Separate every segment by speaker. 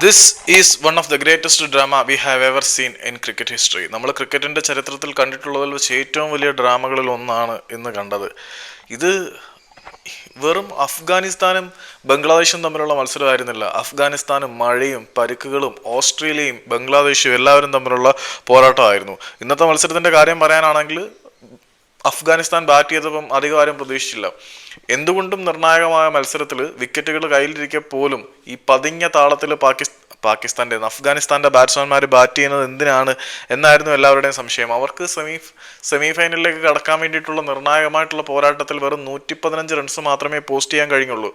Speaker 1: This is one of the greatest drama we have ever seen in cricket history. നമ്മൾ ക്രിക്കറ്റിൻ്റെ ചരിത്രത്തിൽ കണ്ടിട്ടുള്ളതിൽ വെച്ച് ഏറ്റവും വലിയ ഡ്രാമകളിൽ ഒന്നാണ് ഇന്ന് കണ്ടത്. ഇത് വെറും അഫ്ഗാനിസ്ഥാനും ബംഗ്ലാദേശും തമ്മിലുള്ള മത്സരമായിരുന്നില്ല. അഫ്ഗാനിസ്ഥാനും മഴയും പരിക്കുകളും ഓസ്ട്രേലിയയും ബംഗ്ലാദേശും എല്ലാവരും തമ്മിലുള്ള പോരാട്ടമായിരുന്നു. ഇന്നത്തെ മത്സരത്തിൻ്റെ കാര്യം പറയാനാണെങ്കിൽ അഫ്ഗാനിസ്ഥാൻ ബാറ്റ് ചെയ്തപ്പം അധികം ആരും പ്രതീക്ഷിച്ചില്ല. എന്തുകൊണ്ടും നിർണായകമായ മത്സരത്തിൽ വിക്കറ്റുകൾ കയ്യിലിരിക്കെ പോലും ഈ പതിഞ്ഞ താളത്തിൽ അഫ്ഗാനിസ്ഥാന്റെ ബാറ്റ്സ്മാൻമാർ ബാറ്റ് ചെയ്യുന്നത് എന്തിനാണ് എന്നായിരുന്നു എല്ലാവരുടെയും സംശയം. അവർക്ക് സെമി ഫൈനലിലേക്ക് കടക്കാൻ വേണ്ടിയിട്ടുള്ള നിർണായകമായിട്ടുള്ള പോരാട്ടത്തിൽ വെറും 115 റൺസ് മാത്രമേ പോസ്റ്റ് ചെയ്യാൻ കഴിഞ്ഞുള്ളൂ.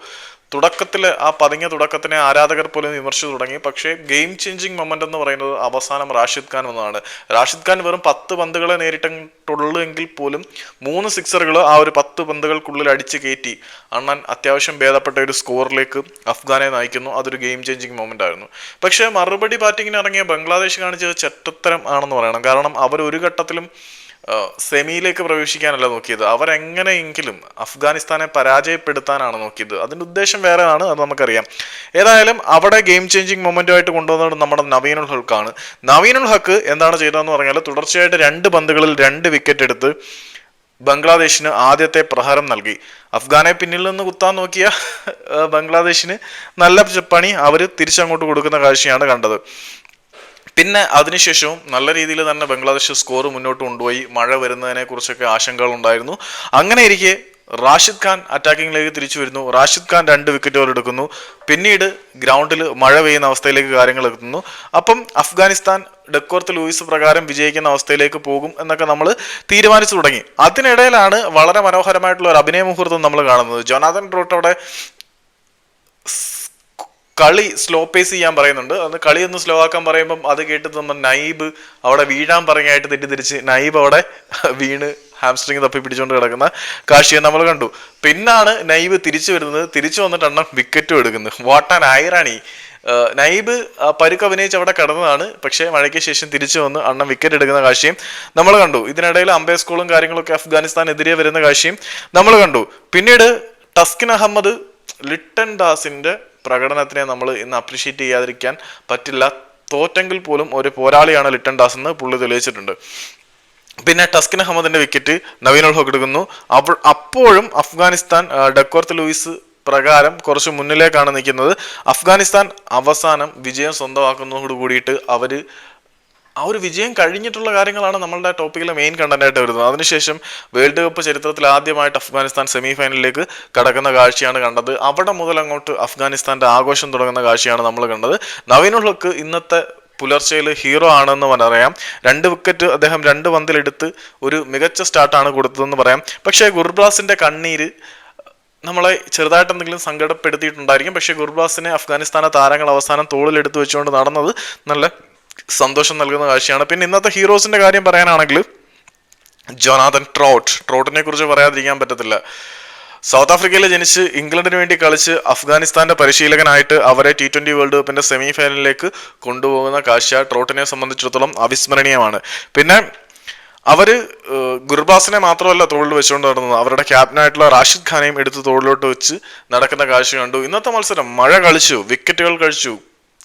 Speaker 1: തുടക്കത്തിൽ ആ പതിഞ്ഞ തുടക്കത്തിനെ ആരാധകർ പോലും വിമർശിച്ചു തുടങ്ങി. പക്ഷേ ഗെയിം ചേഞ്ചിങ് മൊമെന്റ് എന്ന് പറയുന്നത് അവസാനം റാഷിദ് ഖാൻ വന്നതാണ്. റാഷിദ് ഖാൻ വെറും 10 പന്തുകളെ നേരിട്ടുള്ളൂ എങ്കിൽ പോലും 3 സിക്സറുകൾ ആ ഒരു 10 പന്തുകൾക്കുള്ളിൽ അടിച്ച് കയറ്റി അണ്ണൻ അത്യാവശ്യം ഭേദപ്പെട്ട ഒരു സ്കോറിലേക്ക് അഫ്ഗാനെ നയിക്കുന്നു. അതൊരു ഗെയിം ചേഞ്ചിങ് മൊമെന്റ് ആയിരുന്നു. പക്ഷേ മറുപടി ബാറ്റിങ്ങിന് ഇറങ്ങിയ ബംഗ്ലാദേശ് കാണിച്ചത് ചെറ്റത്തരം ആണെന്ന് പറയണം. കാരണം അവർ ഒരു ഘട്ടത്തിലും സെമിയിലേക്ക് പ്രവേശിക്കാനല്ല നോക്കിയത്. അവരെങ്ങനെയെങ്കിലും അഫ്ഗാനിസ്ഥാനെ പരാജയപ്പെടുത്താനാണ് നോക്കിയത്. അതിൻ്റെ ഉദ്ദേശം വേറെയാണ്, അത് നമുക്കറിയാം. ഏതായാലും അവിടെ ഗെയിം ചേഞ്ചിങ് മൊമെന്റുമായിട്ട് കൊണ്ടുവന്നത് നമ്മുടെ നവീനുൽ ഹക്കാണ്. നവീനുൽ ഹക്ക് എന്താണ് ചെയ്തതെന്ന് പറഞ്ഞാൽ തുടർച്ചയായിട്ട് 2 പന്തുകളിൽ 2 വിക്കറ്റ് എടുത്ത് ബംഗ്ലാദേശിന് ആദ്യത്തെ പ്രഹരം നൽകി. അഫ്ഗാനെ പിന്നിൽ നിന്ന് കുത്താൻ നോക്കിയ ബംഗ്ലാദേശിന് നല്ല പണി അവർ തിരിച്ചങ്ങോട്ട് കൊടുക്കുന്ന കാഴ്ചയാണ് കണ്ടത്. പിന്നെ അതിനുശേഷവും നല്ല രീതിയിൽ തന്നെ ബംഗ്ലാദേശ് സ്കോർ മുന്നോട്ട് കൊണ്ടുപോയി. മഴ വരുന്നതിനെ കുറിച്ചൊക്കെ ആശങ്കകൾ ഉണ്ടായിരുന്നു. അങ്ങനെ ഇരിക്കെ റാഷിദ് ഖാൻ അറ്റാക്കിങ്ങിലേക്ക് തിരിച്ചു വരുന്നു. റാഷിദ് ഖാൻ 2 വിക്കറ്റുകൾ എടുക്കുന്നു. പിന്നീട് ഗ്രൗണ്ടിൽ മഴ പെയ്യുന്ന അവസ്ഥയിലേക്ക് കാര്യങ്ങൾ എത്തുന്നു. അപ്പം അഫ്ഗാനിസ്ഥാൻ ഡെക്കോർത്ത് ലൂയിസ് പ്രകാരം വിജയിക്കുന്ന അവസ്ഥയിലേക്ക് പോകും എന്നൊക്കെ നമ്മൾ തീരുമാനിച്ചു തുടങ്ങി. അതിനിടയിലാണ് വളരെ മനോഹരമായിട്ടുള്ള ഒരു അഭിനയ മുഹൂർത്തം നമ്മൾ കാണുന്നത്. ജോനാഥൻ ട്രൂട്ട് അവിടെ കളി സ്ലോ പേസ് ചെയ്യാൻ പറയുന്നുണ്ട്. അന്ന് കളി ഒന്ന് സ്ലോ ആക്കാൻ പറയുമ്പം അത് കേട്ട് നമ്മൾ നൈബ് അവിടെ വീഴാൻ പറഞ്ഞായിട്ട് തെറ്റിദ്ധരിച്ച് നൈബ് അവിടെ വീണ് ഹാംസ്ട്രിങ് തപ്പി പിടിച്ചുകൊണ്ട് കിടക്കുന്ന കാഴ്ചയെ നമ്മൾ കണ്ടു. പിന്നാണ് നൈബ് തിരിച്ചു വരുന്നത്. തിരിച്ചു വന്നിട്ട് അണ്ണൻ വിക്കറ്റും എടുക്കുന്നത്. What an irony. നൈബ് പരുക്ക് അഭിനയിച്ച് അവിടെ കിടന്നതാണ്. പക്ഷേ മഴയ്ക്ക് ശേഷം തിരിച്ചു വന്ന് അണ്ണൻ വിക്കറ്റ് എടുക്കുന്ന കാഴ്ചയും നമ്മൾ കണ്ടു. ഇതിനിടയിൽ അമ്പയർ സ്കൂളും കാര്യങ്ങളൊക്കെ അഫ്ഗാനിസ്ഥാനെതിരെ വരുന്ന കാഴ്ചയും നമ്മൾ കണ്ടു. പിന്നീട് ടസ്കിൻ അഹമ്മദ്, ലിട്ടൺ ദാസിന്റെ പ്രകടനത്തിനെ നമ്മൾ ഇന്ന് അപ്രീഷിയേറ്റ് ചെയ്യാതിരിക്കാൻ പറ്റില്ല. തോറ്റെങ്കിൽ പോലും ഒരു പോരാളിയാണ് ലിട്ടൺ ദാസ് എന്ന് പുള്ളി തെളിയിച്ചിട്ടുണ്ട്. പിന്നെ ടസ്കിൻ അഹമ്മദിന്റെ വിക്കറ്റ് നവീനുൽ ഹക്ക് എടുക്കുന്നു. അപ്പോഴും അഫ്ഗാനിസ്ഥാൻ ഡെക്കോർത്ത് ലൂയിസ് പ്രകാരം കുറച്ച് മുന്നിലേക്കാണ് നിൽക്കുന്നത്. അഫ്ഗാനിസ്ഥാൻ അവസാനം വിജയം സ്വന്തമാക്കുന്നതോട് കൂടിയിട്ട് ആ ഒരു വിജയം കഴിഞ്ഞിട്ടുള്ള കാര്യങ്ങളാണ് നമ്മളുടെ ടോപ്പിക്കിലെ മെയിൻ കണ്ടന്റായിട്ട് വരുന്നത്. അതിനുശേഷം വേൾഡ് കപ്പ് ചരിത്രത്തിൽ ആദ്യമായിട്ട് അഫ്ഗാനിസ്ഥാൻ സെമി ഫൈനലിലേക്ക് കടക്കുന്ന കാഴ്ചയാണ് കണ്ടത്. അവിടെ മുതൽ അങ്ങോട്ട് അഫ്ഗാനിസ്ഥാന്റെ ആഘോഷം തുടങ്ങുന്ന കാഴ്ചയാണ് നമ്മൾ കണ്ടത്. നവീനുൽ ഹക്ക് ഇന്നത്തെ പുലർച്ചയിൽ ഹീറോ ആണെന്ന് പറയാം. 2 വിക്കറ്റ് അദ്ദേഹം 2 പന്തിലെടുത്ത് ഒരു മികച്ച സ്റ്റാർട്ടാണ് കൊടുത്തതെന്ന് പറയാം. പക്ഷേ ഗുർബാസിന്റെ കണ്ണീര് നമ്മളെ ചെറുതായിട്ട് എന്തെങ്കിലും സങ്കടപ്പെടുത്തിയിട്ടുണ്ടായിരിക്കും. പക്ഷേ ഗുർബാസിനെ അഫ്ഗാനിസ്ഥാനെ താരങ്ങൾ അവസാനം തോളിലെടുത്ത് വെച്ചുകൊണ്ട് നടന്നത് നല്ല സന്തോഷം നൽകുന്ന കാഴ്ചയാണ്. പിന്നെ ഇന്നത്തെ ഹീറോസിന്റെ കാര്യം പറയാനാണെങ്കിൽ ജോനാഥൻ ട്രോട്ടിനെ കുറിച്ച് പറയാതിരിക്കാൻ പറ്റത്തില്ല. സൗത്ത് ആഫ്രിക്കയിൽ ജനിച്ച് ഇംഗ്ലണ്ടിന് വേണ്ടി കളിച്ച് അഫ്ഗാനിസ്ഥാന്റെ പരിശീലകനായിട്ട് അവരെ T20 വേൾഡ് കപ്പിന്റെ സെമി ഫൈനലിലേക്ക് കൊണ്ടുപോകുന്ന കാഴ്ച ട്രോട്ടിനെ സംബന്ധിച്ചിടത്തോളം അവിസ്മരണീയമാണ്. പിന്നെ അവര് ഗുർബാസിനെ മാത്രമല്ല തോളിൽ വെച്ചുകൊണ്ട് നടന്നത്, അവരുടെ ക്യാപ്റ്റനായിട്ടുള്ള റാഷിദ് ഖാനെയും എടുത്ത് തോളിലോട്ട് വെച്ച് നടക്കുന്ന കാഴ്ച കണ്ടു. ഇന്നത്തെ മത്സരം മഴ കളിച്ചു, വിക്കറ്റുകൾ കഴിച്ചു,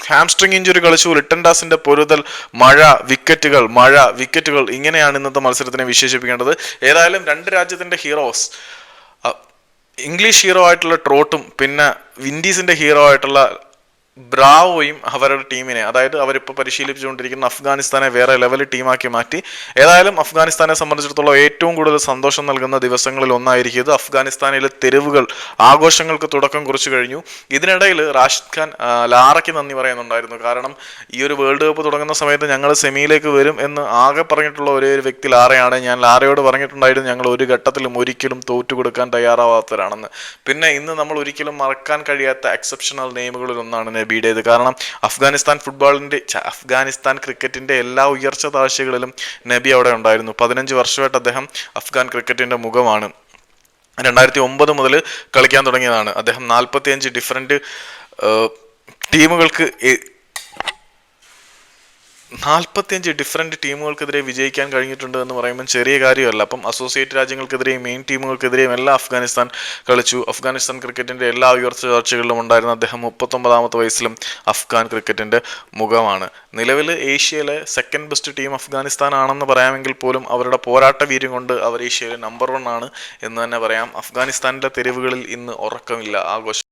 Speaker 1: ഹാംസ്ട്രിങ് ഇഞ്ചുറി കളിച്ചു, ലിട്ടൺ ദാസിന്റെ പൊരുതൽ, മഴ വിക്കറ്റുകൾ ഇങ്ങനെയാണ് ഇന്നത്തെ മത്സരത്തിനെ വിശേഷിപ്പിക്കേണ്ടത്. ഏതായാലും 2 രാജ്യത്തിന്റെ ഹീറോസ്, ഇംഗ്ലീഷ് ഹീറോ ആയിട്ടുള്ള ട്രോട്ടും പിന്നെ വിൻഡീസിന്റെ ഹീറോ ആയിട്ടുള്ള ബ്രാവോയും അവരുടെ ടീമിനെ, അതായത് അവരിപ്പോൾ പരിശീലിപ്പിച്ചുകൊണ്ടിരിക്കുന്ന അഫ്ഗാനിസ്ഥാനെ വേറെ ലെവൽ ടീമാക്കി മാറ്റി. ഏതായാലും അഫ്ഗാനിസ്ഥാനെ സംബന്ധിച്ചിടത്തോളം ഏറ്റവും കൂടുതൽ സന്തോഷം നൽകുന്ന ദിവസങ്ങളിൽ ഒന്നായിരിക്കും ഇത്. അഫ്ഗാനിസ്ഥാനിലെ തെരുവുകൾ ആഘോഷങ്ങൾക്ക് തുടക്കം കുറിച്ചു കഴിഞ്ഞു. ഇതിനിടയിൽ റാഷിദ് ഖാൻ ലാറയ്ക്ക് നന്ദി പറയുന്നുണ്ടായിരുന്നു. കാരണം ഈ ഒരു വേൾഡ് കപ്പ് തുടങ്ങുന്ന സമയത്ത് ഞങ്ങൾ സെമിയിലേക്ക് വരും എന്ന് ആകെ പറഞ്ഞിട്ടുള്ള ഒരേ ഒരു വ്യക്തി ലാറയാണ്. ഞാൻ ലാറയോട് പറഞ്ഞിട്ടുണ്ടായിരുന്നു ഞങ്ങൾ ഒരു ഘട്ടത്തിലും ഒരിക്കലും തോറ്റു കൊടുക്കാൻ തയ്യാറാവാത്തവരാണെന്ന്. പിന്നെ ഇന്ന് നമ്മൾ ഒരിക്കലും മറക്കാൻ കഴിയാത്ത എക്സെപ്ഷണൽ നെയിമുകളിൽ ഒന്നാണ് നബിയുടേത്. കാരണം അഫ്ഗാനിസ്ഥാൻ ക്രിക്കറ്റിന്റെ എല്ലാ ഉയർച്ച താഴ്ചകളിലും നബി അവിടെ ഉണ്ടായിരുന്നു. 15 വർഷമായിട്ട് അദ്ദേഹം അഫ്ഗാൻ ക്രിക്കറ്റിന്റെ മുഖമാണ്. 2009 മുതൽ കളിക്കാൻ തുടങ്ങിയതാണ്. അദ്ദേഹം 45 ഡിഫറെന്റ് ടീമുകൾക്ക് 45 ഡിഫറെൻറ്റ് ടീമുകൾക്കെതിരെ വിജയിക്കാൻ കഴിഞ്ഞിട്ടുണ്ട് എന്ന് പറയുമ്പോൾ ചെറിയ കാര്യമല്ല. അപ്പം അസോസിയേറ്റ് രാജ്യങ്ങൾക്കെതിരെയും മെയിൻ ടീമുകൾക്കെതിരെയും എല്ലാം അഫ്ഗാനിസ്ഥാൻ കളിച്ചു. അഫ്ഗാനിസ്ഥാൻ ക്രിക്കറ്റിൻ്റെ എല്ലാ ഉയർച്ച ചർച്ചകളിലും ഉണ്ടായിരുന്ന അദ്ദേഹം 39ാമത്തെ വയസ്സിലും അഫ്ഗാൻ ക്രിക്കറ്റിൻ്റെ മുഖമാണ്. നിലവിൽ ഏഷ്യയിലെ സെക്കൻഡ് ബെസ്റ്റ് ടീം അഫ്ഗാനിസ്ഥാൻ ആണെന്ന് പറയാമെങ്കിൽ പോലും അവരുടെ പോരാട്ട വീര്യം കൊണ്ട് അവർ ഏഷ്യയിലെ നമ്പർ 1 ആണ് എന്ന് തന്നെ പറയാം. അഫ്ഗാനിസ്ഥാനിലെ തെരുവുകളിൽ ഇന്ന് ഉറക്കമില്ല, ആഘോഷം